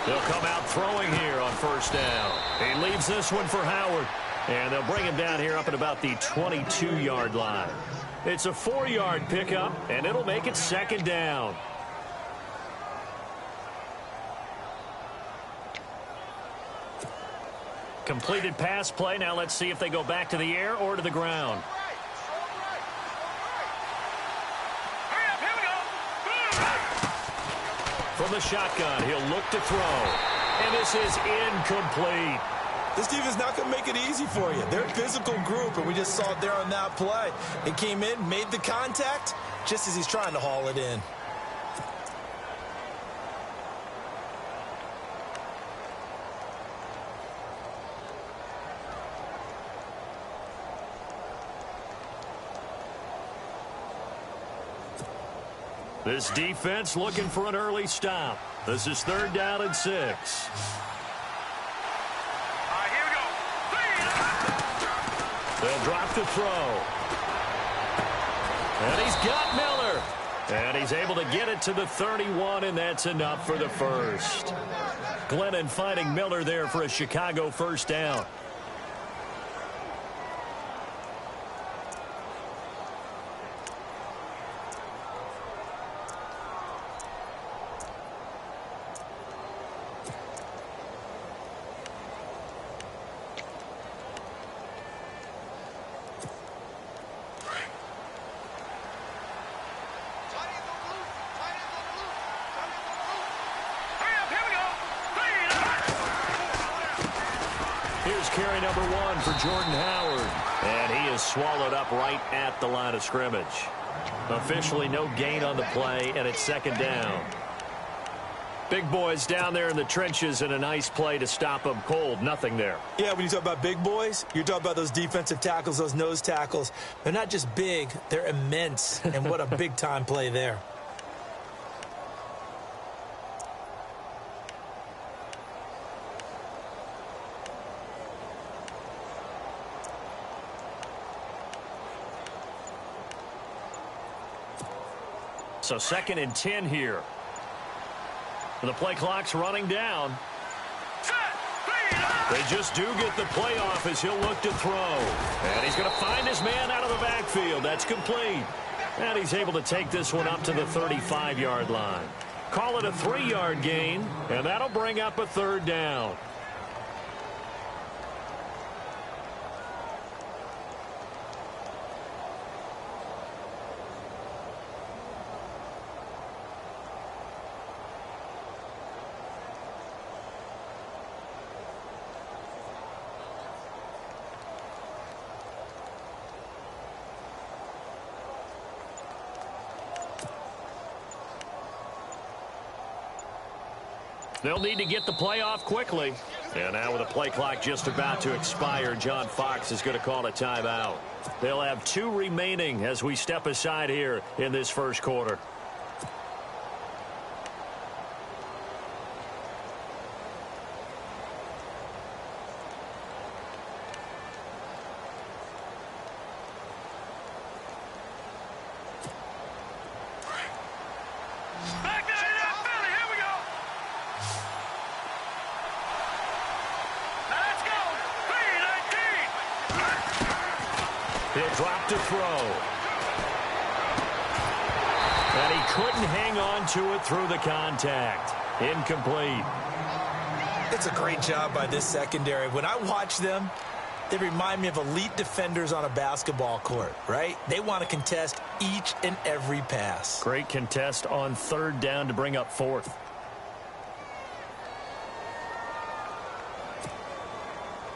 They'll come out throwing here on first down. He leaves this one for Howard. And they'll bring him down here up at about the 22-yard line. It's a 4-yard pickup, and it'll make it second down. Completed pass play. Now let's see if they go back to the air or to the ground. From the shotgun, he'll look to throw. And this is incomplete. This defense is not going to make it easy for you. They're a physical group, and we just saw it there on that play. It came in, made the contact, just as he's trying to haul it in. This defense looking for an early stop. This is 3rd down and 6. They'll drop to throw. And he's got Miller. And he's able to get it to the 31, and that's enough for the first. Glennon finding Miller there for a Chicago first down. Here's carry number 1 for Jordan Howard. And he is swallowed up right at the line of scrimmage. Officially no gain on the play, and it's second down. Big boys down there in the trenches, and a nice play to stop them cold. Nothing there. Yeah, when you talk about big boys, you're talking about those defensive tackles, those nose tackles. They're not just big, they're immense. And what a big-time play there. So 2nd and 10 here. The play clock's running down. They just do get the play off as he'll look to throw. And he's going to find his man out of the backfield. That's complete. And he's able to take this one up to the 35-yard line. Call it a 3-yard gain, and that'll bring up a 3rd down. They'll need to get the play off quickly. And now with the play clock just about to expire, John Fox is going to call a timeout. They'll have 2 remaining as we step aside here in this first quarter. He'll drop to throw. And he couldn't hang on to it through the contact. Incomplete. It's a great job by this secondary. When I watch them, they remind me of elite defenders on a basketball court, right? They want to contest each and every pass. Great contest on 3rd down to bring up 4th.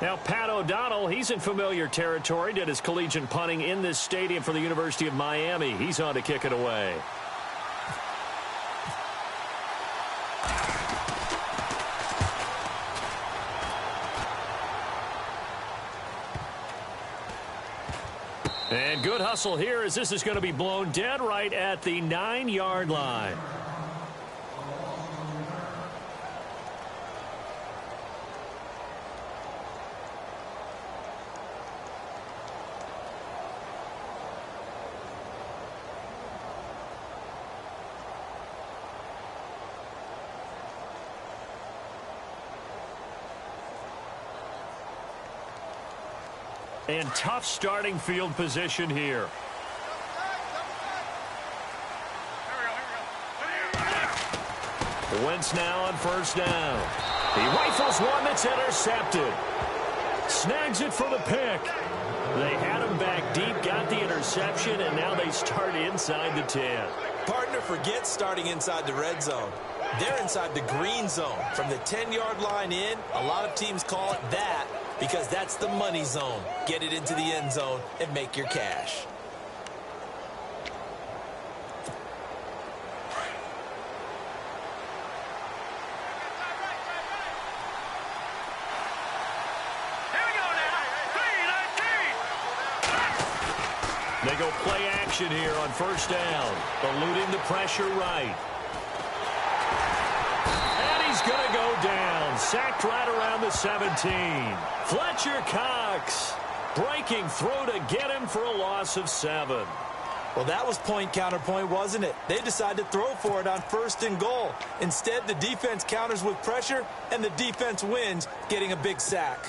Now, Pat O'Donnell, he's in familiar territory. Did his collegiate punting in this stadium for the University of Miami. He's on to kick it away. And good hustle here as this is going to be blown dead right at the 9-yard line. And tough starting field position here. Wentz now on first down. He rifles one that's intercepted. Snags it for the pick. They had him back deep, got the interception, and now they start inside the 10. Partner forgets starting inside the red zone. They're inside the green zone. From the 10-yard line in, a lot of teams call it that because that's the money zone. Get it into the end zone and make your cash. They go play action here on first down. Eluding the pressure right. And he's going to go down. Sacked right around the 17. Fletcher Cox breaking through to get him for a loss of 7. Well, that was point counterpoint, wasn't it? They decided to throw for it on first and goal. Instead, the defense counters with pressure, and the defense wins, getting a big sack.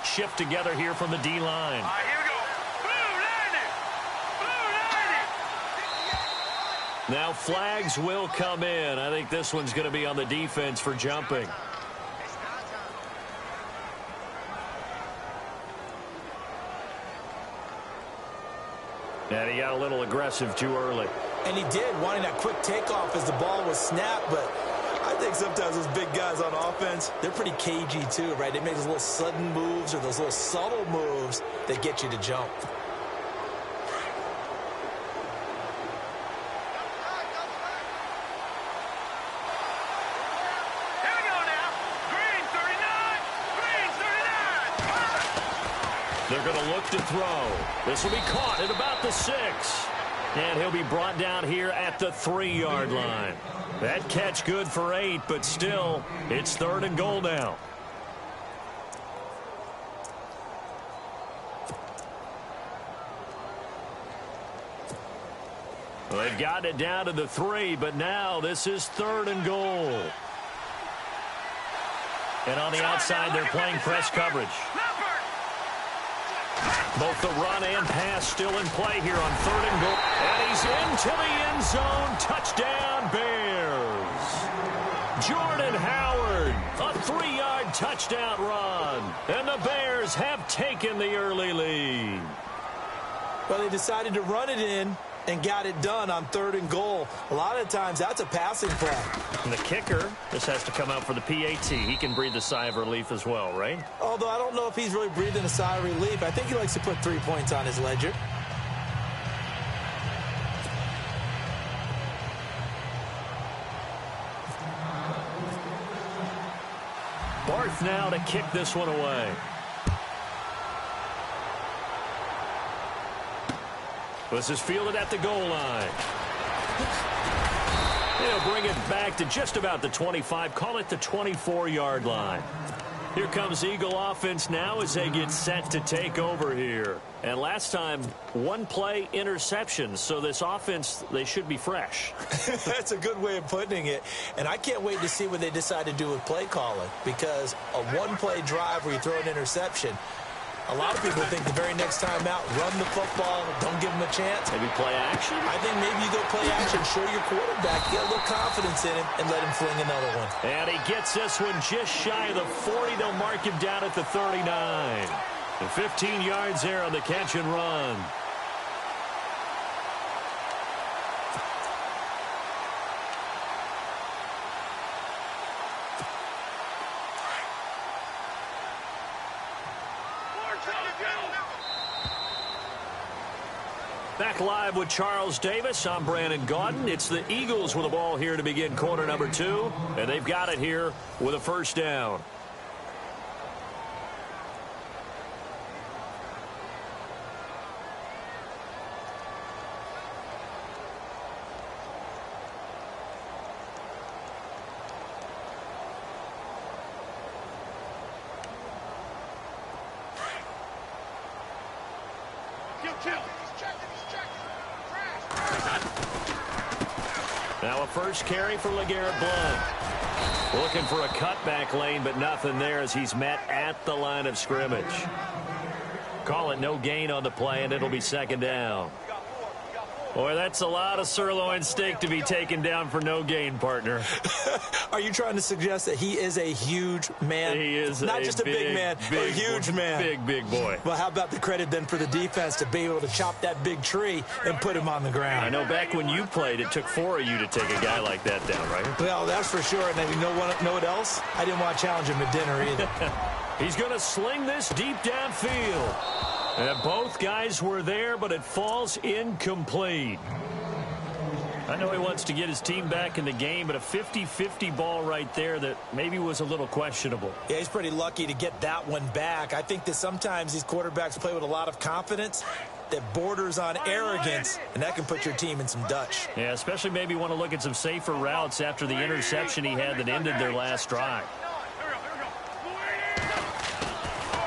Shift together here from the D-line. Here we go. Blue 90. Now flags will come in. I think this one's going to be on the defense for jumping. And he got a little aggressive too early. And he did, wanting that quick takeoff as the ball was snapped, but I think sometimes those big guys on offense, they're pretty cagey too, right? They make those little sudden moves or those little subtle moves that get you to jump. Here we go now. Green 39. Green 39. They're going to look to throw. This will be caught at about the 6. And he'll be brought down here at the 3-yard line. That catch good for 8, but still, it's 3rd and goal now. Well, they've gotten it down to the 3, but now this is 3rd and goal. And on the outside, they're playing press coverage. Both the run and pass still in play here on 3rd and goal. And he's into the end zone. Touchdown, Bears. Jordan Howard, a 3-yard touchdown run. And the Bears have taken the early lead. Well, they decided to run it in and got it done on 3rd and goal. A lot of times, that's a passing play. And the kicker, this has to come out for the PAT. He can breathe a sigh of relief as well, right? Although I don't know if he's really breathing a sigh of relief. I think he likes to put 3 points on his ledger. Barth now to kick this one away. This is fielded at the goal line. They'll bring it back to just about the 25. Call it the 24-yard line. Here comes Eagle offense now as they get set to take over here. And last time, 1-play interception. So this offense, they should be fresh. That's a good way of putting it. And I can't wait to see what they decide to do with play calling. Because a 1-play drive where you throw an interception, a lot of people think the very next time out, run the football, don't give them a chance. Maybe play action? I think maybe you go play action, show your quarterback, get a little confidence in him, and let him fling another one. And he gets this one just shy of the 40. They'll mark him down at the 39. And 15 yards there on the catch and run. Back live with Charles Davis. I'm Brandon Gaudin. It's the Eagles with the ball here to begin quarter number 2. And they've got it here with a first down. Now a first carry for LeGarrette Blount. Looking for a cutback lane, but nothing there as he's met at the line of scrimmage. Call it no gain on the play, and it'll be second down. Boy, that's a lot of sirloin steak to be taken down for no gain, partner. Are you trying to suggest that he is a huge man? He is not just a big man, a huge man. Big boy. Well, how about the credit then for the defense to be able to chop that big tree and put him on the ground? I know back when you played, it took 4 of you to take a guy like that down, right? Well, that's for sure. And then you know what else? I didn't want to challenge him at dinner either. He's going to sling this deep downfield. And both guys were there, but it falls incomplete. I know he wants to get his team back in the game, but a 50-50 ball right there that maybe was a little questionable. Yeah, he's pretty lucky to get that one back. I think that sometimes these quarterbacks play with a lot of confidence that borders on arrogance, and that can put your team in some Dutch. Yeah, especially maybe want to look at some safer routes after the interception he had that ended their last drive.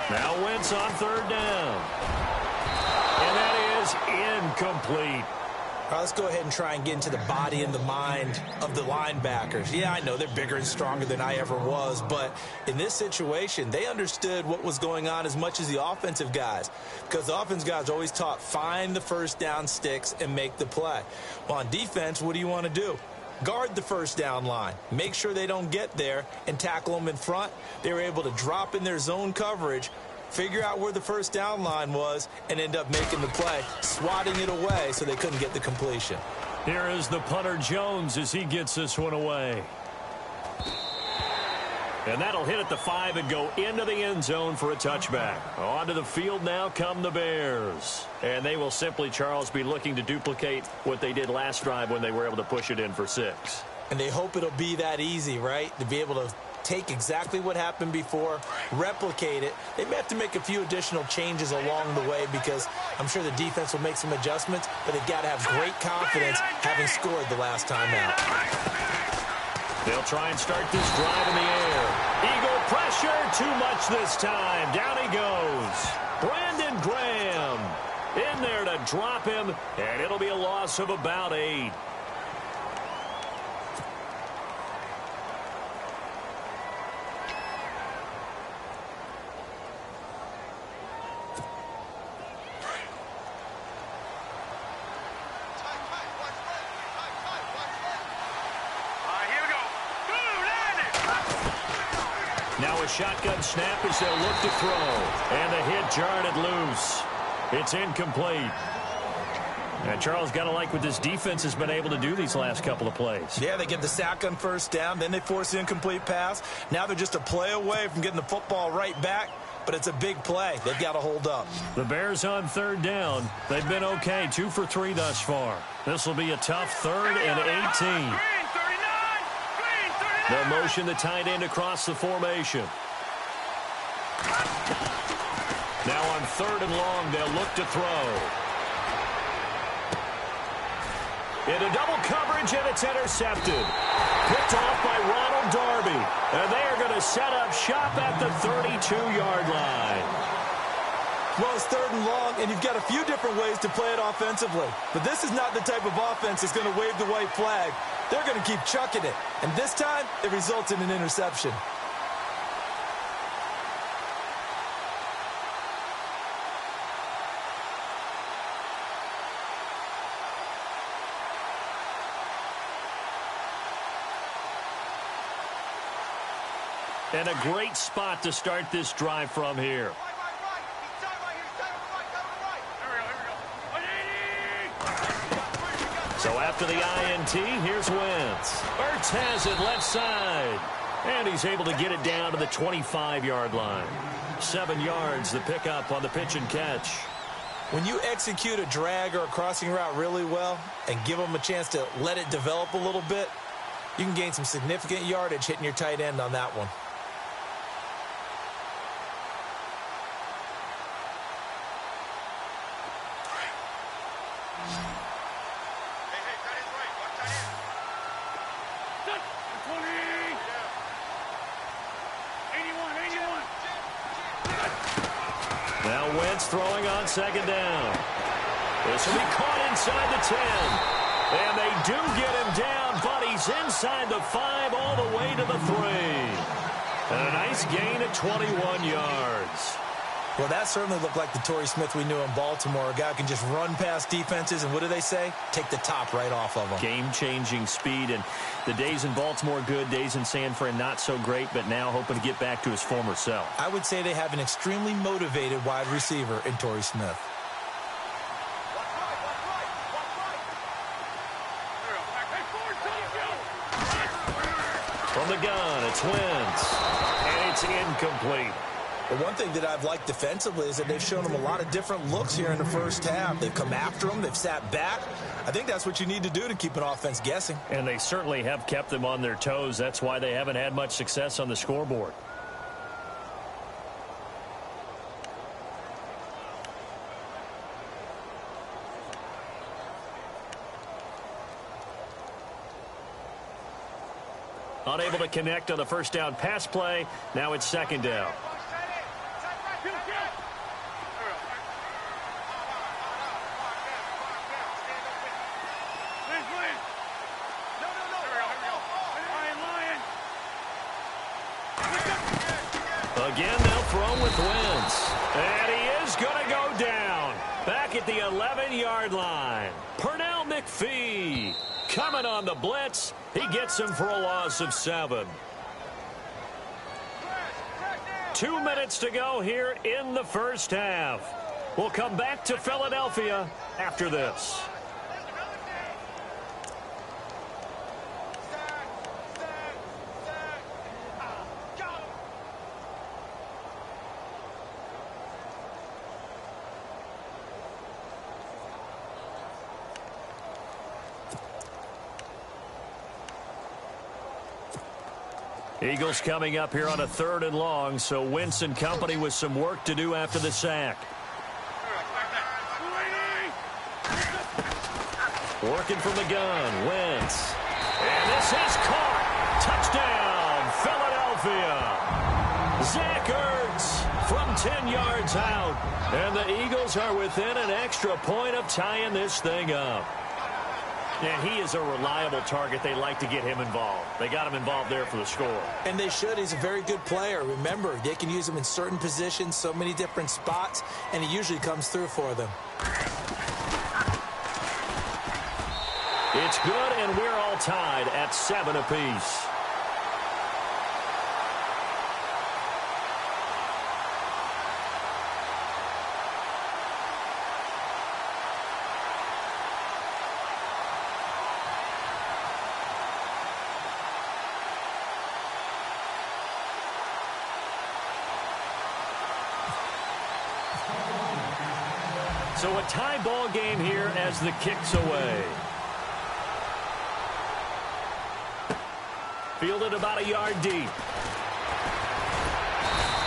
Now Wentz on third down. And that is incomplete. All right, let's go ahead and try and get into the body and the mind of the linebackers. Yeah, I know they're bigger and stronger than I ever was, but in this situation, they understood what was going on as much as the offensive guys, because the offensive guys always taught find the first down sticks and make the play. Well, on defense, what do you want to do? Guard the first down line. Make sure they don't get there and tackle them in front. They were able to drop in their zone coverage, figure out where the first down line was, and end up making the play, swatting it away so they couldn't get the completion. Here is the punter Jones as he gets this one away. And that'll hit at the 5 and go into the end zone for a touchback. Onto the field now come the Bears. And they will simply, Charles, be looking to duplicate what they did last drive when they were able to push it in for 6. And they hope it'll be that easy, right? To be able to take exactly what happened before, replicate it. They may have to make a few additional changes along the way because I'm sure the defense will make some adjustments, but they've got to have great confidence having scored the last time out. They'll try and start this drive in the air. Eagle pressure, too much this time. Down he goes. Brandon Graham in there to drop him, and it'll be a loss of about 8. Now a shotgun snap as they'll look to throw. And the hit jarred it loose. It's incomplete. And Charles, got to like what this defense has been able to do these last couple of plays. Yeah, they get the sack on first down. Then they force the incomplete pass. Now they're just a play away from getting the football right back. But it's a big play. They've got to hold up. The Bears on third down. They've been okay. 2 for 3 thus far. This will be a tough 3rd and 18. They'll motion the tight end across the formation. Now on 3rd and long, they'll look to throw. Into double coverage, and it's intercepted. Picked off by Ronald Darby. And they are going to set up shop at the 32-yard line. Well, it's 3rd and long, and you've got a few different ways to play it offensively. But this is not the type of offense that's going to wave the white flag. They're going to keep chucking it. And this time, it results in an interception. And a great spot to start this drive from here. So after the INT, here's Wentz. Ertz has it left side. And he's able to get it down to the 25-yard line. 7 yards, the pickup on the pitch and catch. When you execute a drag or a crossing route really well and give them a chance to let it develop a little bit, you can gain some significant yardage hitting your tight end on that one. Now Wentz throwing on 2nd down. This will be caught inside the 10. And they do get him down, but he's inside the 5 all the way to the 3. And a nice gain of 21 yards. Well, that certainly looked like the Torrey Smith we knew in Baltimore. A guy who can just run past defenses, and what do they say? Take the top right off of them. Game-changing speed, and the days in Baltimore good, days in San Fran not so great, but now hoping to get back to his former self. I would say they have an extremely motivated wide receiver in Torrey Smith. From the gun, it's Wentz, and it's incomplete. But one thing that I've liked defensively is that they've shown him a lot of different looks here in the first half. They've come after him. They've sat back. I think that's what you need to do to keep an offense guessing. And they certainly have kept them on their toes. That's why they haven't had much success on the scoreboard. Unable to connect on the first down pass play. Now it's second down. Again, they'll throw with Wentz. And he is going to go down. Back at the 11-yard line. Pernell McPhee coming on the blitz. He gets him for a loss of 7. 2 minutes to go here in the first half. We'll come back to Philadelphia after this. Eagles coming up here on a 3rd and long, so Wentz and company with some work to do after the sack. Working from the gun, Wentz. And this is caught. Touchdown, Philadelphia. Zach Ertz from 10 yards out. And the Eagles are within an extra point of tying this thing up. And he is a reliable target. They like to get him involved. They got him involved there for the score. And they should. He's a very good player. Remember, they can use him in certain positions, so many different spots, and he usually comes through for them. It's good, and we're all tied at 7 apiece. So a tie ball game here as the kick's away. Fielded about a yard deep.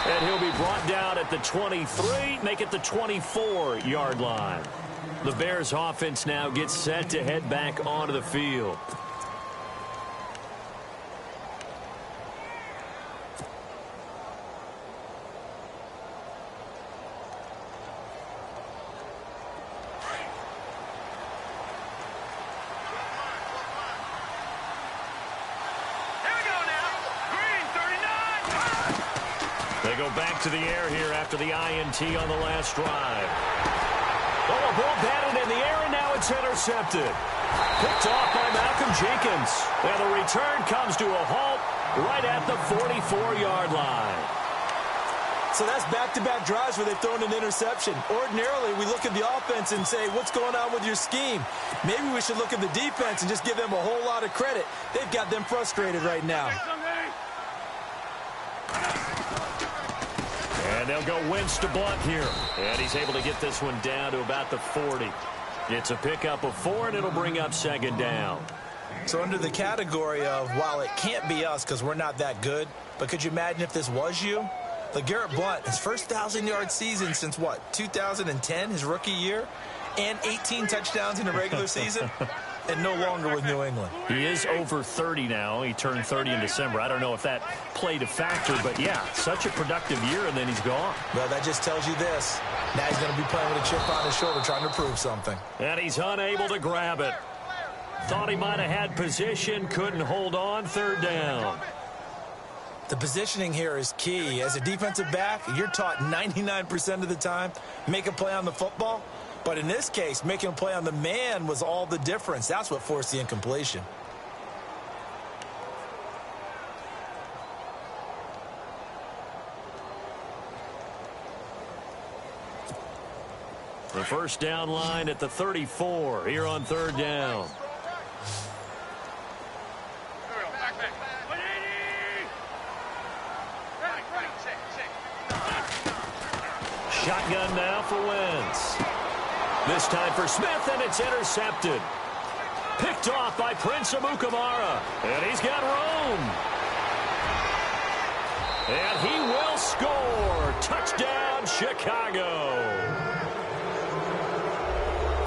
And he'll be brought down at the 23, make it the 24-yard line. The Bears offense now gets set to head back onto the field. They go back to the air here after the INT on the last drive. Oh, a ball batted in the air, and now it's intercepted. Picked off by Malcolm Jenkins. And the return comes to a halt right at the 44-yard line. So that's back-to-back drives where they've thrown an interception. Ordinarily, we look at the offense and say, what's going on with your scheme? Maybe we should look at the defense and just give them a whole lot of credit. They've got them frustrated right now. And they'll go Wentz to Blunt here. And he's able to get this one down to about the 40. It's a pickup of 4, and it'll bring up second down. So under the category of, while it can't be us because we're not that good, but could you imagine if this was you? LeGarrette Blunt, his first 1,000-yard season since, what, 2010, his rookie year? And 18 touchdowns in the regular season? And no longer with New England. He is over 30 now. He turned 30 in December. I don't know if that played a factor, but yeah, such a productive year, and then he's gone. Well, that just tells you this. Now he's going to be playing with a chip on his shoulder trying to prove something. And he's unable to grab it. Thought he might have had position, couldn't hold on, third down. The positioning here is key. As a defensive back, you're taught 99% of the time, make a play on the football. But in this case, making a play on the man was all the difference. That's what forced the incompletion. The first down line at the 34 here on third down. Shotgun now for Wentz. This time for Smith, and it's intercepted. Picked off by Prince Amukamara. And he's got room. And he will score. Touchdown, Chicago.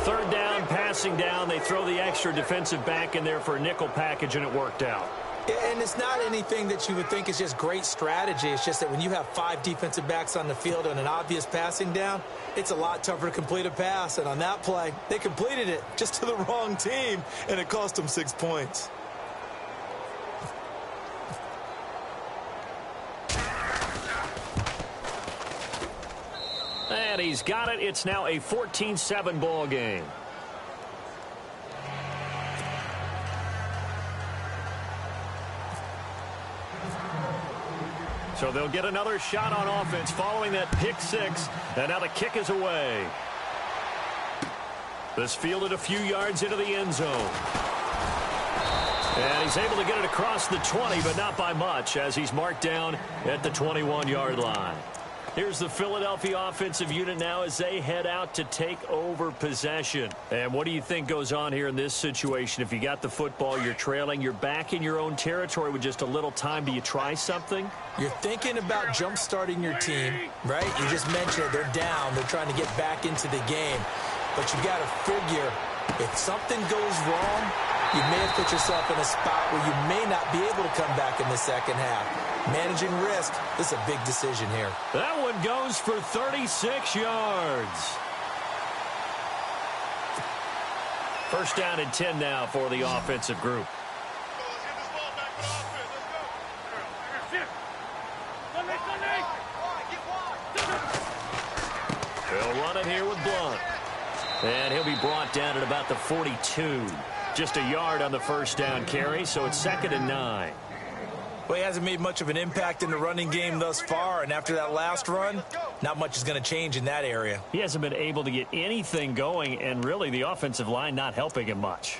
Third down, passing down. They throw the extra defensive back in there for a nickel package, and it worked out. And it's not anything that you would think is just great strategy. It's just that when you have 5 defensive backs on the field on an obvious passing down, it's a lot tougher to complete a pass. And on that play, they completed it just to the wrong team, and it cost them 6 points. And he's got it. It's now a 14-7 ball game. So they'll get another shot on offense following that pick 6. And now the kick is away. This fielded a few yards into the end zone. And he's able to get it across the 20, but not by much, as he's marked down at the 21-yard line. Here's the Philadelphia offensive unit now as they head out to take over possession. And what do you think goes on here in this situation? If you got the football, you're trailing, you're back in your own territory with just a little time. Do you try something? You're thinking about jump-starting your team, right? You just mentioned it. They're down. They're trying to get back into the game. But you got to figure, if something goes wrong, you may have put yourself in a spot where you may not be able to come back in the second half. Managing risk, this is a big decision here. That one goes for 36 yards. First down and 10 now for the offensive group. They'll run it here with Blunt. And he'll be brought down at about the 42. Just a yard on the first down carry, so it's 2nd and 9. Well, he hasn't made much of an impact in the running game thus far, and after that last run, not much is going to change in that area. He hasn't been able to get anything going, and really the offensive line not helping him much.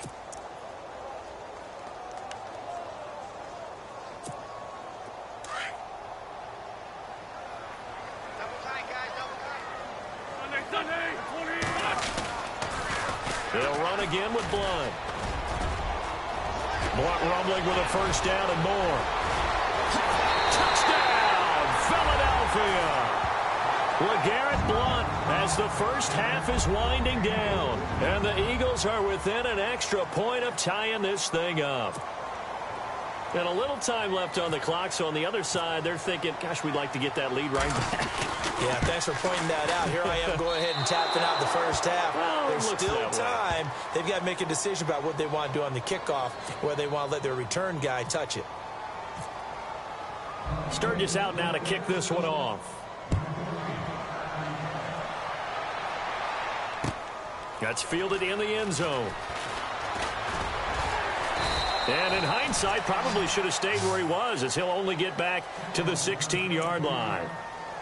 They'll run again with Blunt. Blunt rumbling with a first down and more. Touchdown, Philadelphia! LeGarrette Blunt as the first half is winding down. And the Eagles are within an extra point of tying this thing up. And a little time left on the clock, so on the other side, they're thinking, gosh, we'd like to get that lead right back. Yeah, thanks for pointing that out. Here I am going ahead and tapping out the first half. Well, there's still time. They've got to make a decision about what they want to do on the kickoff, whether they want to let their return guy touch it. Sturgis out now to kick this one off. That's fielded in the end zone. And in hindsight, probably should have stayed where he was, as he'll only get back to the 16-yard line.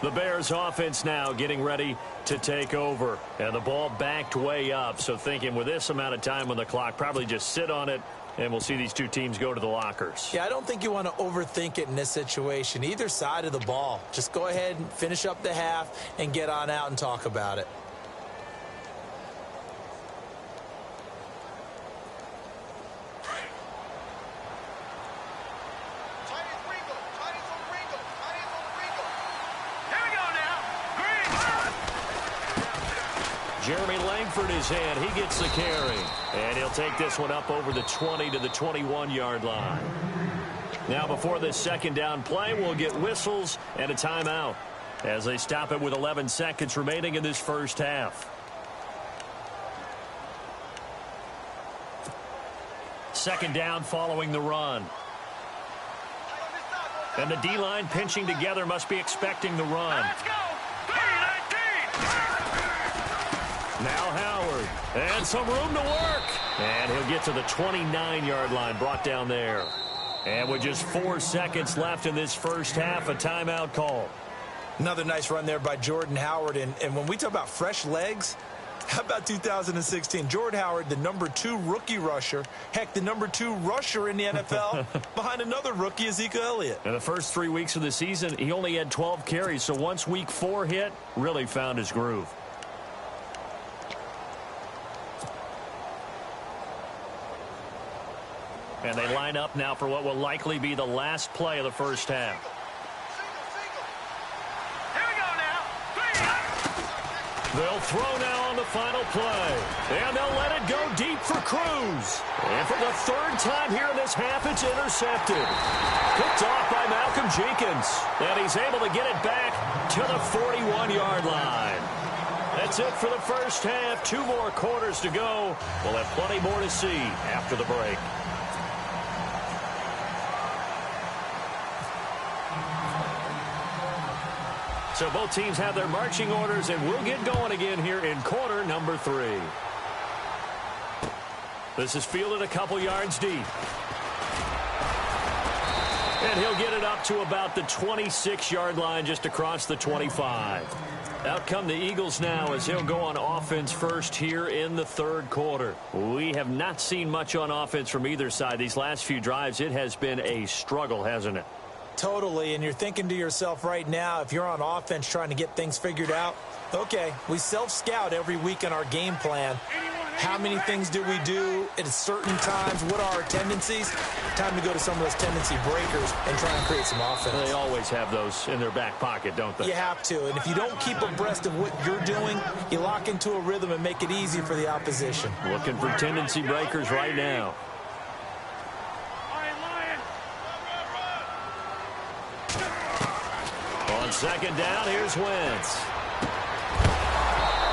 The Bears offense now getting ready to take over. And the ball backed way up. So thinking with this amount of time on the clock, probably just sit on it, and we'll see these two teams go to the lockers. Yeah, I don't think you want to overthink it in this situation. Either side of the ball. Just go ahead and finish up the half and get on out and talk about it. Jeremy Langford is in. He gets the carry. And he'll take this one up over the 20 to the 21-yard line. Now before this second down play, we'll get whistles and a timeout as they stop it with 11 seconds remaining in this first half. second down following the run. And the D-line pinching together must be expecting the run. Let's go. 3-19. Now Howard. And some room to work. And he'll get to the 29-yard line, brought down there. And with just 4 seconds left in this first half, a timeout call. Another nice run there by Jordan Howard. And when we talk about fresh legs, how about 2016? Jordan Howard, the #2 rookie rusher. Heck, the #2 rusher in the NFL behind another rookie, Ezekiel Elliott. In the first 3 weeks of the season, he only had 12 carries. So once week 4 hit, really found his groove. And they line up now for what will likely be the last play of the first half. Here we go now. 3. They'll throw now on the final play. And they'll let it go deep for Cruz. And for the 3rd time here in this half, it's intercepted. Picked off by Malcolm Jenkins. And he's able to get it back to the 41-yard line. That's it for the first half. 2 more quarters to go. We'll have plenty more to see after the break. So both teams have their marching orders, and we'll get going again here in quarter number 3. This is fielded a couple yards deep. And he'll get it up to about the 26-yard line, just across the 25. Out come the Eagles now as he'll go on offense first here in the 3rd quarter. We have not seen much on offense from either side. These last few drives, it has been a struggle, hasn't it? Totally, and you're thinking to yourself right now, if you're on offense trying to get things figured out, okay, we self-scout every week in our game plan. How many things do we do at certain times? What are our tendencies? Time to go to some of those tendency breakers and try and create some offense. They always have those in their back pocket, don't they? You have to, and if you don't keep abreast of what you're doing, you lock into a rhythm and make it easy for the opposition. Looking for tendency breakers right now. On second down, here's Wentz.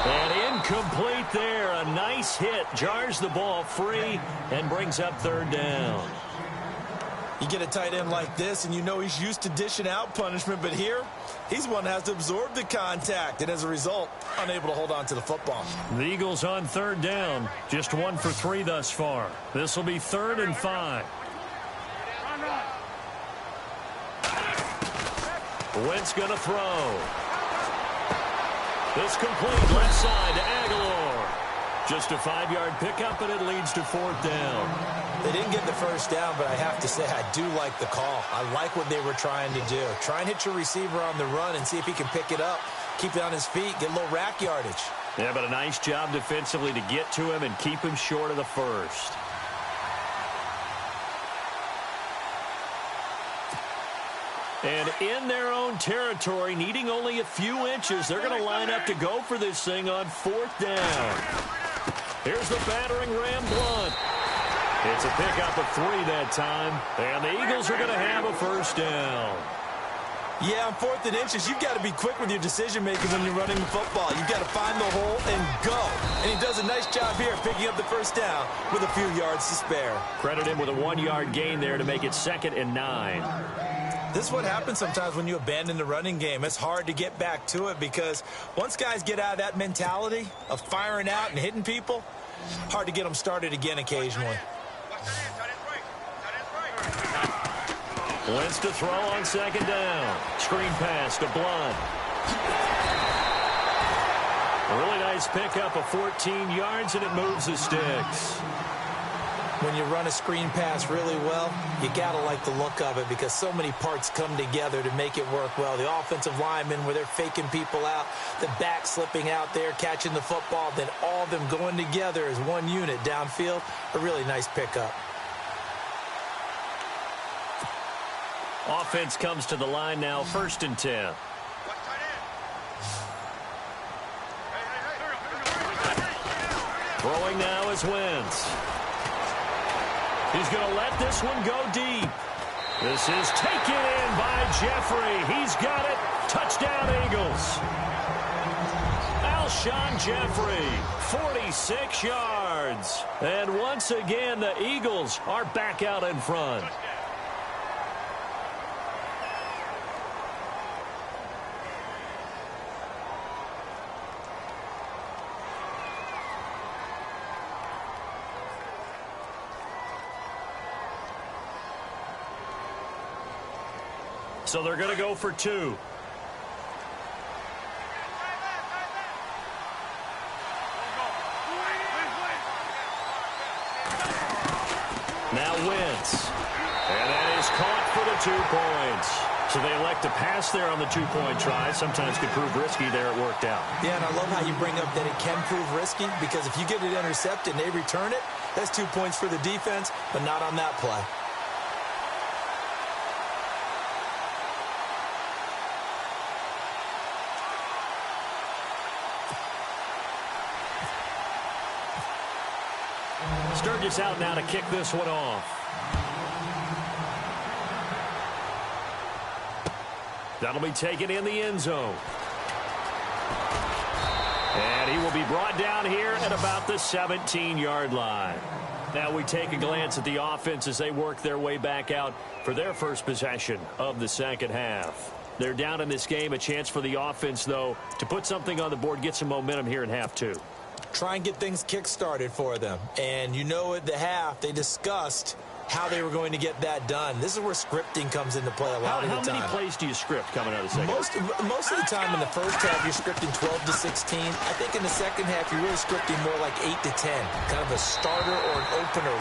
And incomplete there. A nice hit. Jars the ball free and brings up 3rd down. You get a tight end like this, and you know he's used to dishing out punishment, but here, he's one that has to absorb the contact, and as a result, unable to hold on to the football. The Eagles on 3rd down. Just 1 for 3 thus far. This will be 3rd and 5. Wentz going to throw. This complete left side to Aguilar. Just a 5-yard pickup, and it leads to 4th down. They didn't get the first down, but I have to say I do like the call. I like what they were trying to do. Try and hit your receiver on the run and see if he can pick it up, keep it on his feet, get a little rack yardage. Yeah, but a nice job defensively to get to him and keep him short of the first. And in their own territory, needing only a few inches, they're going to line up to go for this thing on 4th down. Here's the battering Ram Blunt. It's a pickup of 3 that time, and the Eagles are going to have a first down. Yeah, on 4th and inches, you've got to be quick with your decision-making when you're running the football. You've got to find the hole and go. And he does a nice job here picking up the first down with a few yards to spare. Credit him with a 1-yard gain there to make it 2nd and 9. This is what happens sometimes when you abandon the running game. It's hard to get back to it because once guys get out of that mentality of firing out and hitting people, hard to get them started again occasionally. Wentz to throw on 2nd down. Screen pass to Blunt. A really nice pickup of 14 yards, and it moves the sticks. When you run a screen pass really well, you got to like the look of it because so many parts come together to make it work well. The offensive linemen, where they're faking people out, the back slipping out there, catching the football, then all of them going together as one unit downfield. A really nice pickup. Offense comes to the line now, 1st and 10. Throwing now is Wentz. He's going to let this one go deep. This is taken in by Jeffrey. He's got it. Touchdown, Eagles. Alshon Jeffrey, 46 yards. yards. And once again, the Eagles are back out in front. So they're going to go for 2. Now Wentz. And that is caught for the 2 points. So they elect to pass there on the 2-point try. Sometimes could prove risky there. It worked out. Yeah, and I love how you bring up that it can prove risky, because if you get it intercepted and they return it, that's 2 points for the defense, but not on that play. Sturgis out now to kick this one off. That'll be taken in the end zone. And he will be brought down here at about the 17-yard line. Now we take a glance at the offense as they work their way back out for their first possession of the second half. They're down in this game. A chance for the offense, though, to put something on the board, get some momentum here in half 2. Try and get things kick-started for them. And you know at the half, they discussed how they were going to get that done. This is where scripting comes into play a lot of the time. How many plays do you script coming out of the second half? Most of the time in the first half, you're scripting 12 to 16. I think in the second half, you're really scripting more like 8 to 10. Kind of a starter or an opener,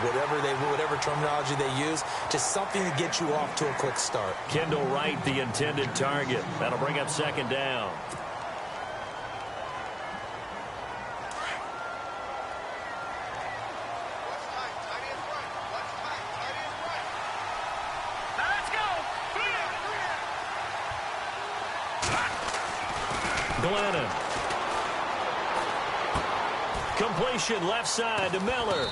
whatever terminology they use. Just something to get you off to a quick start. Kendall Wright, the intended target. That'll bring up second down. Glennon. Completion left side to Miller.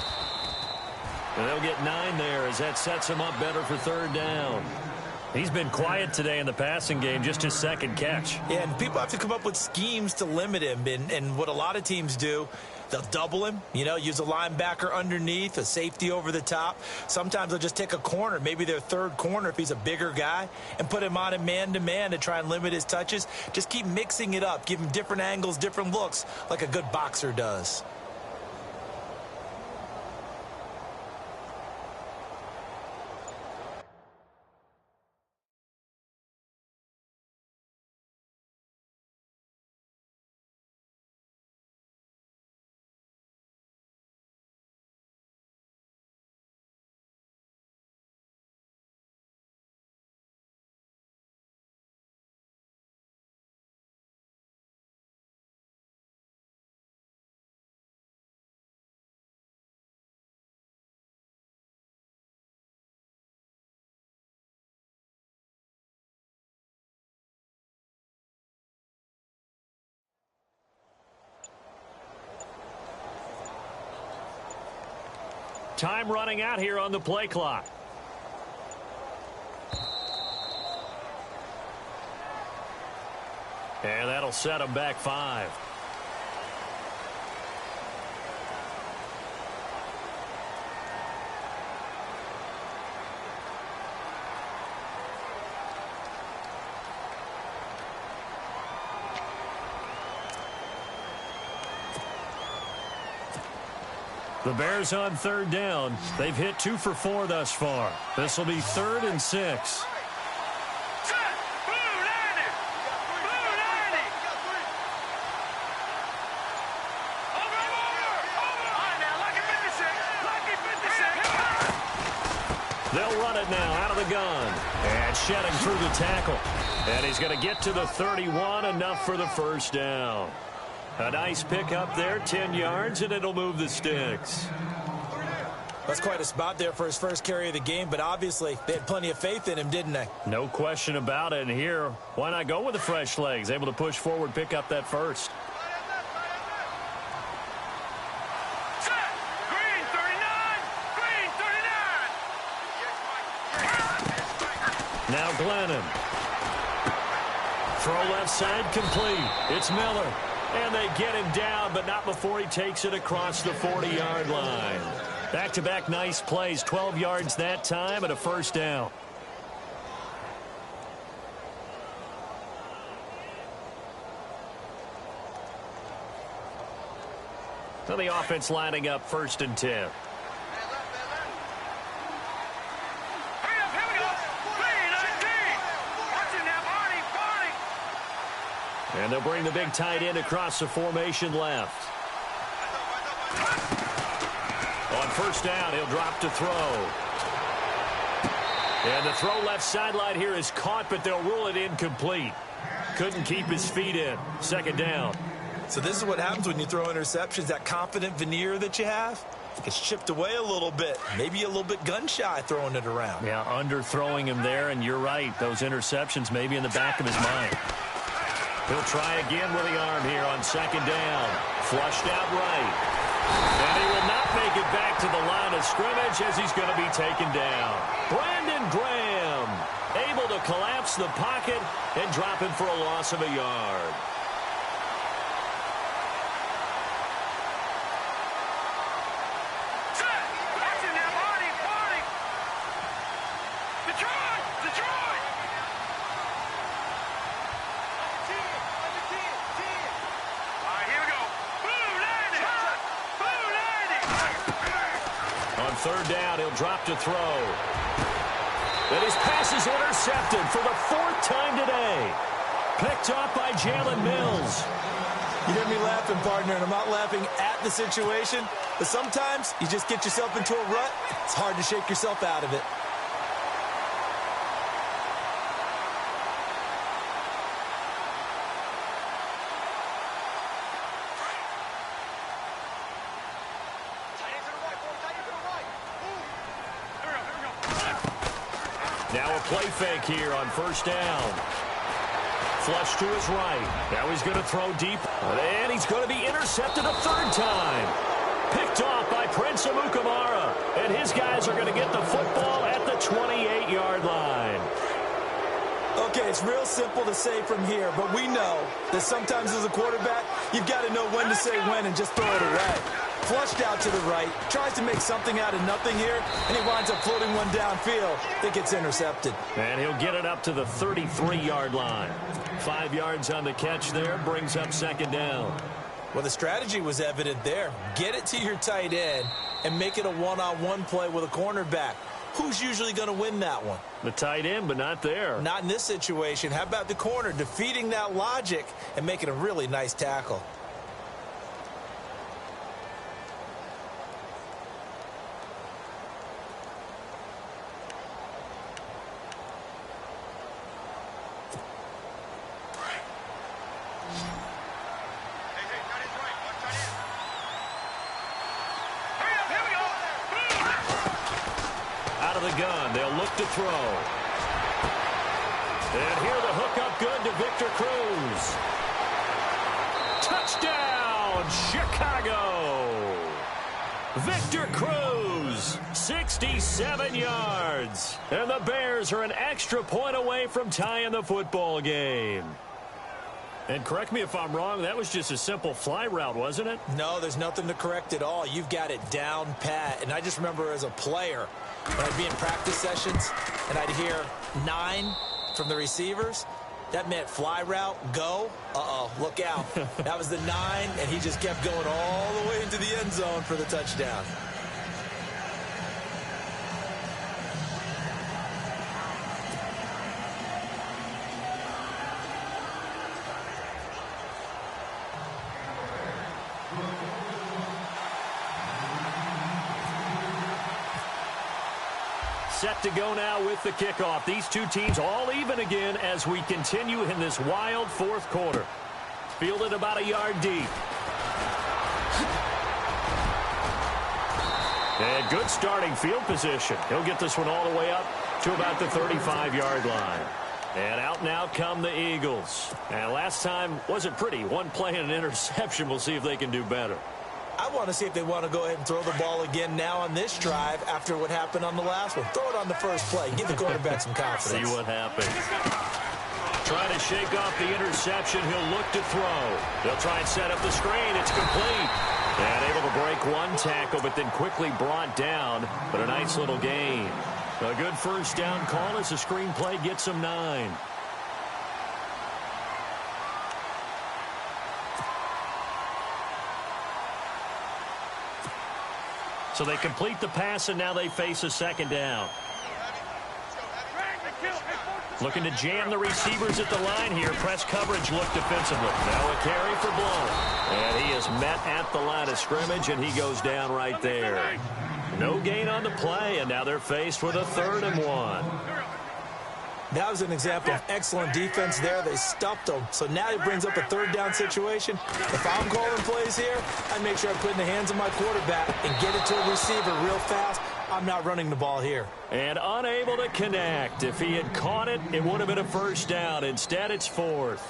And they'll get 9 there as that sets him up better for third down. He's been quiet today in the passing game, just his second catch. Yeah, and people have to come up with schemes to limit him. And what a lot of teams do, they'll double him, use a linebacker underneath, a safety over the top. Sometimes they'll just take a corner, maybe their third corner if he's a bigger guy, and put him on him man-to-man to try and limit his touches. Just keep mixing it up. Give him different angles, different looks, like a good boxer does. Time running out here on the play clock. And that'll set them back 5. The Bears on third down. They've hit 2 for 4 thus far. This will be 3rd and 6. They'll run it now out of the gun. And shedding through the tackle. And he's going to get to the 31, enough for the first down. A nice pick up there, 10 yards, and it'll move the sticks. That's quite a spot there for his first carry of the game, but obviously they had plenty of faith in him, didn't they? No question about it. And here, why not go with the fresh legs? Able to push forward, pick up that first. Green 39! Green 39! Now Glennon. Throw left side complete. It's Miller. And they get him down, but not before he takes it across the 40-yard line. Back-to-back nice plays, 12 yards that time and a first down. So the offense lining up 1st and 10. And they'll bring the big tight end across the formation left. On 1st down, he'll drop to throw. And the throw left sideline here is caught, but they'll rule it incomplete. Couldn't keep his feet in. 2nd down. So this is what happens when you throw interceptions. That confident veneer that you have gets chipped away a little bit. Maybe a little bit gun-shy throwing it around. Yeah, underthrowing him there, and you're right. Those interceptions may be in the back of his mind. He'll try again with the arm here on 2nd down. Flushed out right. And he will not make it back to the line of scrimmage as he's going to be taken down. Brandon Graham able to collapse the pocket and drop him for a loss of a yard. On 3rd down, he'll drop to throw. And his pass is intercepted for the 4th time today. Picked off by Jalen Mills. You hear me laughing, partner, and I'm not laughing at the situation, but sometimes you just get yourself into a rut. It's hard to shake yourself out of it. Now a play fake here on 1st down. Flush to his right. Now he's going to throw deep. And he's going to be intercepted a 3rd time. Picked off by Prince Amukamara. And his guys are going to get the football at the 28-yard line. Okay, it's real simple to say from here, but we know that sometimes as a quarterback, you've got to know when to say when and just throw it away. Flushed out to the right, tries to make something out of nothing here, and he winds up floating one downfield that gets intercepted. And he'll get it up to the 33-yard line. 5 yards on the catch there, brings up 2nd down. Well, the strategy was evident there. Get it to your tight end and make it a one-on-one play with a cornerback. Who's usually going to win that one? The tight end, but not there. Not in this situation. How about the corner defeating that logic and making a really nice tackle? The gun. They'll look to throw. And here the hook up good to Victor Cruz. Touchdown, Chicago. Victor Cruz, 67 yards. And the Bears are an extra point away from tying the football game. And correct me if I'm wrong, that was just a simple fly route, wasn't it? No, there's nothing to correct at all. You've got it down pat. And I just remember as a player, when I'd be in practice sessions and I'd hear 9 from the receivers, that meant fly route, go. Uh-oh, look out. That was the 9, and he just kept going all the way into the end zone for the touchdown. Set to go now with the kickoff. These two teams all even again as we continue in this wild 4th quarter. Fielded about a yard deep. And good starting field position. He'll get this one all the way up to about the 35-yard line. And out now come the Eagles. And last time wasn't pretty. One play and an interception. We'll see if they can do better. I want to see if they want to go ahead and throw the ball again now on this drive after what happened on the last one. Throw it on the first play. Give the quarterback some confidence. See what happens. trying to shake off the interception. He'll look to throw. They'll try and set up the screen. It's complete. And able to break one tackle, but then quickly brought down. But a nice little gain. A good first down call as the screen play gets him 9. So they complete the pass, and now they face a second down. Looking to jam the receivers at the line here. Press coverage look defensively. Now a carry for Blount. And he is met at the line of scrimmage, and he goes down right there. No gain on the play, and now they're faced with a 3rd and 1. That was an example of excellent defense there. They stuffed them. So now it brings up a 3rd down situation. If I'm calling plays here, I make sure I put in the hands of my quarterback and get it to a receiver real fast. I'm not running the ball here. And unable to connect. If he had caught it, it would have been a first down. Instead, it's 4th.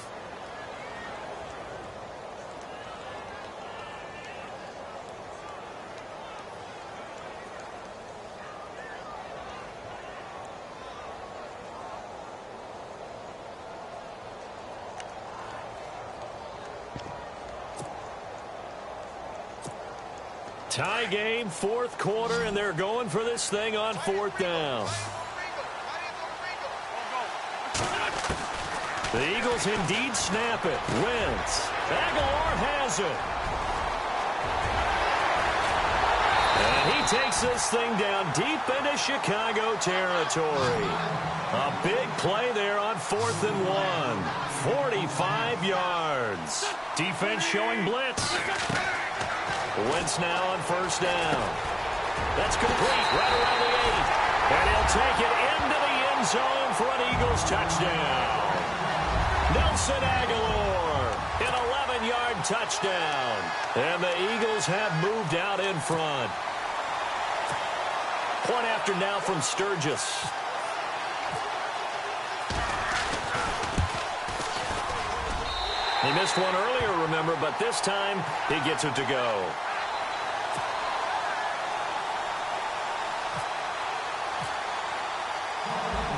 Tie game, 4th quarter, and they're going for this thing on 4th down. The Eagles indeed snap it. Wentz. Aguilar has it. And he takes this thing down deep into Chicago territory. A big play there on 4th and 1. 45 yards. Defense showing blitz. Wentz now on first down. That's complete right around the 8. And he'll take it into the end zone for an Eagles touchdown. Nelson Aguilar, an 11-yard touchdown. And the Eagles have moved out in front. Point after now from Sturgis. He missed one earlier, remember, but this time he gets it to go.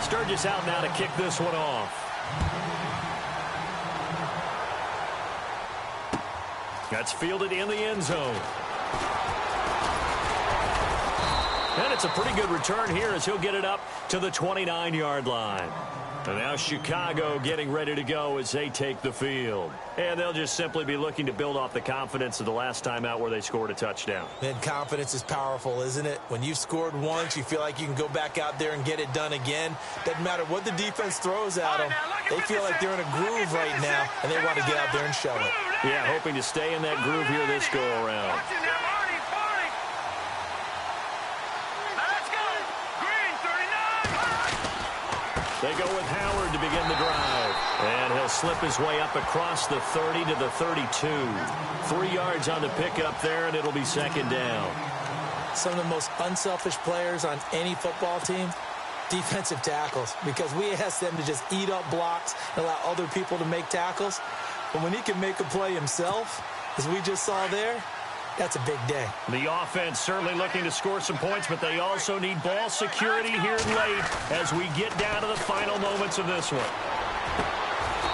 Sturgis out now to kick this one off. That's fielded in the end zone. And it's a pretty good return here as he'll get it up to the 29-yard line. And now Chicago getting ready to go as they take the field. And they'll just simply be looking to build off the confidence of the last time out where they scored a touchdown. And confidence is powerful, isn't it? When you've scored once, you feel like you can go back out there and get it done again. Doesn't matter what the defense throws at them. They feel like they're in a groove right now, and they want to get out there and show it. Yeah, hoping to stay in that groove here this go-around. They go with Howard to begin the drive. And he'll slip his way up across the 30 to the 32. 3 yards on the pickup there, and it'll be second down. Some of the most unselfish players on any football team, defensive tackles, because we ask them to just eat up blocks and allow other people to make tackles. But when he can make a play himself, as we just saw there, that's a big day. The offense certainly looking to score some points, but they also need ball security here late as we get down to the final moments of this one.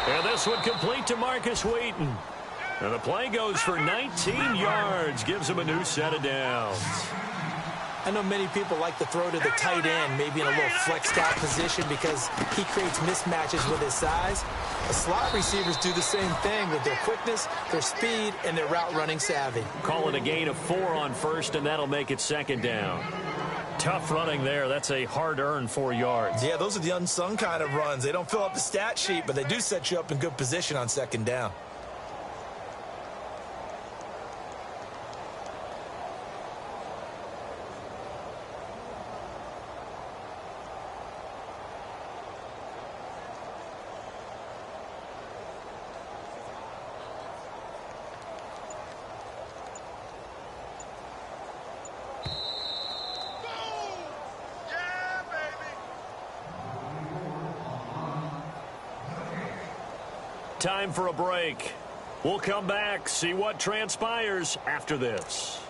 And this one complete to Marcus Wheaton. And the play goes for 19 yards, gives him a new set of downs. I know many people like to throw to the tight end, maybe in a little flexed out position because he creates mismatches with his size. The slot receivers do the same thing with their quickness, their speed, and their route running savvy. Call it a gain of 4 on first, and that'll make it second down. Tough running there. That's a hard-earned 4 yards. Yeah, those are the unsung kind of runs. They don't fill up the stat sheet, but they do set you up in good position on second down. Time for a break. We'll come back, see what transpires after this.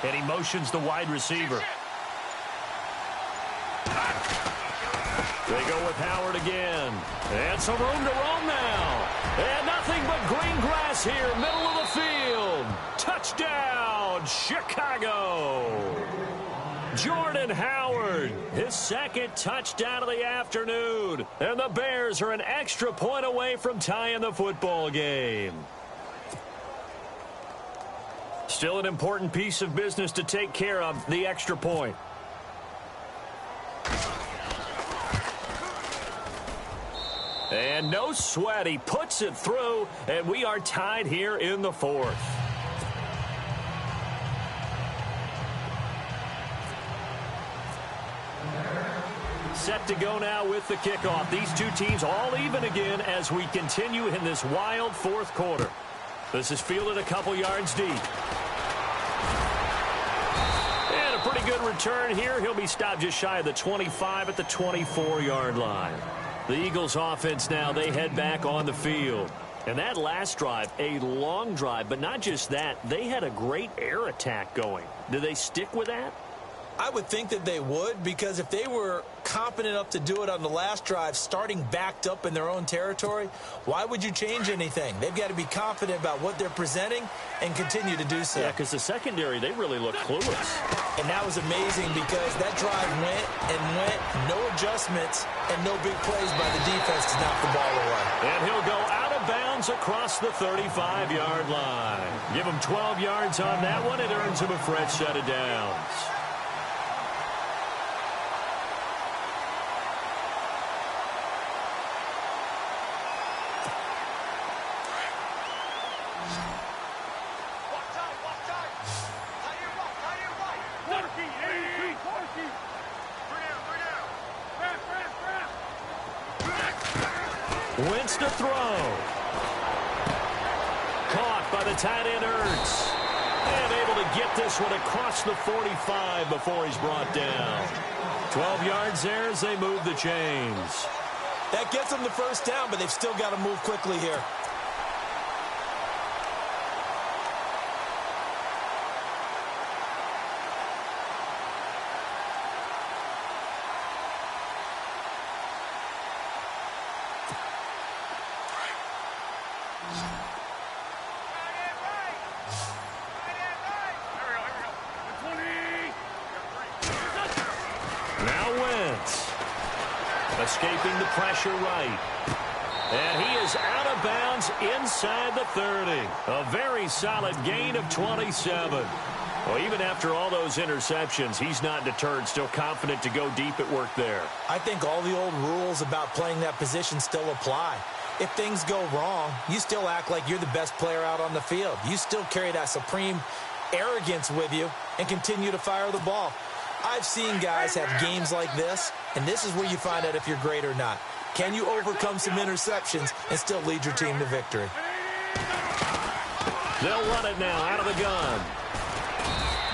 And he motions the wide receiver. They go with Howard again. And some room to roam now. And nothing but green grass here, middle of the field. Touchdown, Chicago. Jordan Howard, his second touchdown of the afternoon. And the Bears are an extra point away from tying the football game. Still an important piece of business to take care of, the extra point. And no sweat, he puts it through, and we are tied here in the fourth. Set to go now with the kickoff. These two teams all even again as we continue in this wild fourth quarter. This is fielded a couple yards deep. And a pretty good return here. He'll be stopped just shy of the 25 at the 24-yard line. The Eagles offense now, they head back on the field. And that last drive, a long drive, but not just that, they had a great air attack going. Do they stick with that? I would think that they would, because if they were competent enough to do it on the last drive, starting backed up in their own territory, why would you change anything? They've got to be confident about what they're presenting and continue to do so. Yeah, because the secondary, they really look clueless. And that was amazing because that drive went and went, no adjustments, and no big plays by the defense to knock the ball away. And he'll go out of bounds across the 35-yard line. Give him 12 yards on that one. It earns him a fresh set of downs. Wentz to throw. Caught by the tight end Ertz. And able to get this one across the 45 before he's brought down. 12 yards there as they move the chains. That gets them the first down, but they've still got to move quickly here. Escaping the pressure right. And he is out of bounds inside the 30. A very solid gain of 27. Well, even after all those interceptions, he's not deterred, still confident to go deep at work there. I think all the old rules about playing that position still apply. If things go wrong, you still act like you're the best player out on the field. You still carry that supreme arrogance with you and continue to fire the ball. I've seen guys have games like this, and this is where you find out if you're great or not. Can you overcome some interceptions and still lead your team to victory? They'll run it now out of the gun.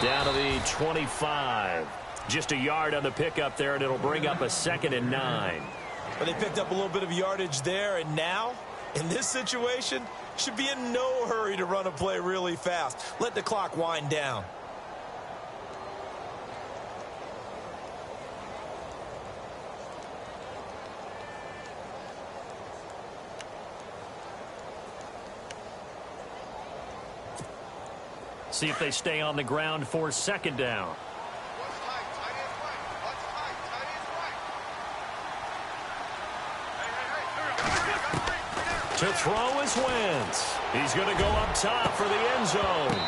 Down to the 25. Just a yard on the pickup there, and it'll bring up a 2nd and 9. But they picked up a little bit of yardage there, and now, in this situation, should be in no hurry to run a play really fast. Let the clock wind down. See if they stay on the ground for 2nd down. To throw is Wentz. He's going to go up top for the end zone.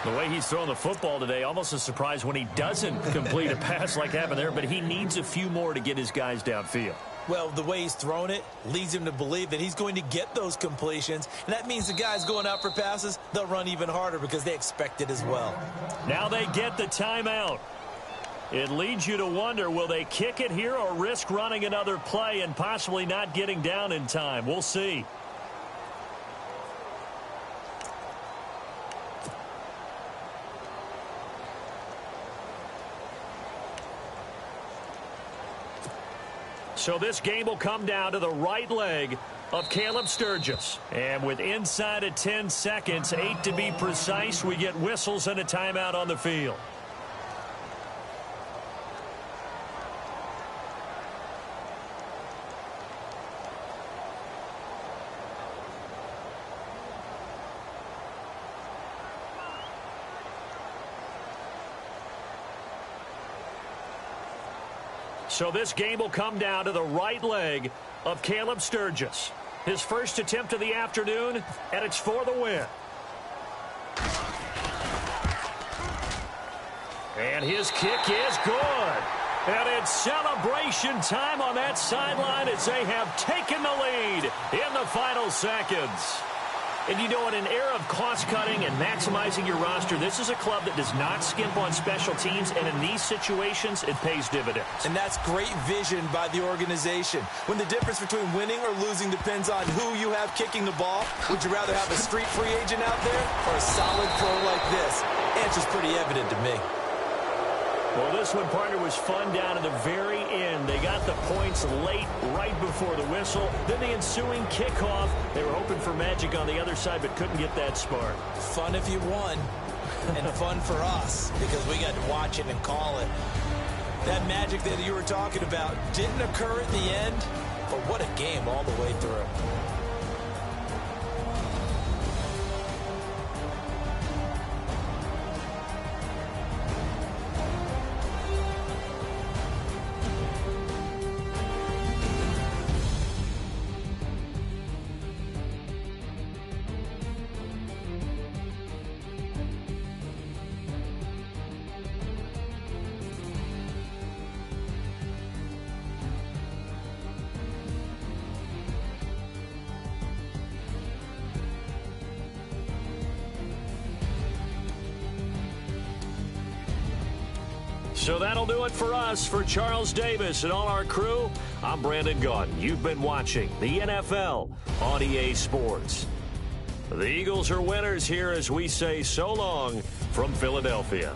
The way he's throwing the football today, almost a surprise when he doesn't complete a pass like happened there, but he needs a few more to get his guys downfield. Well, the way he's thrown it leads him to believe that he's going to get those completions. And that means the guys going out for passes, they'll run even harder because they expect it as well. Now they get the timeout. It leads you to wonder, will they kick it here or risk running another play and possibly not getting down in time? We'll see. So this game will come down to the right leg of Caleb Sturgis. And with inside of 10 seconds, 8 to be precise, we get whistles and a timeout on the field. So this game will come down to the right leg of Caleb Sturgis. His first attempt of the afternoon, and it's for the win. And his kick is good. And it's celebration time on that sideline as they have taken the lead in the final seconds. And you know, in an era of cost-cutting and maximizing your roster, this is a club that does not skimp on special teams, and in these situations, it pays dividends. And that's great vision by the organization. When the difference between winning or losing depends on who you have kicking the ball, would you rather have a street free agent out there or a solid pro like this? Answer's pretty evident to me. Well, this one, partner, was fun down to the very end. They got the points late, right before the whistle. Then the ensuing kickoff. They were hoping for magic on the other side, but couldn't get that spark. Fun if you won, and fun for us, because we got to watch it and call it. That magic that you were talking about didn't occur at the end, but what a game all the way through. So that'll do it for us. For Charles Davis and all our crew, I'm Brandon Gaudin. You've been watching the NFL on EA Sports. The Eagles are winners here as we say so long from Philadelphia.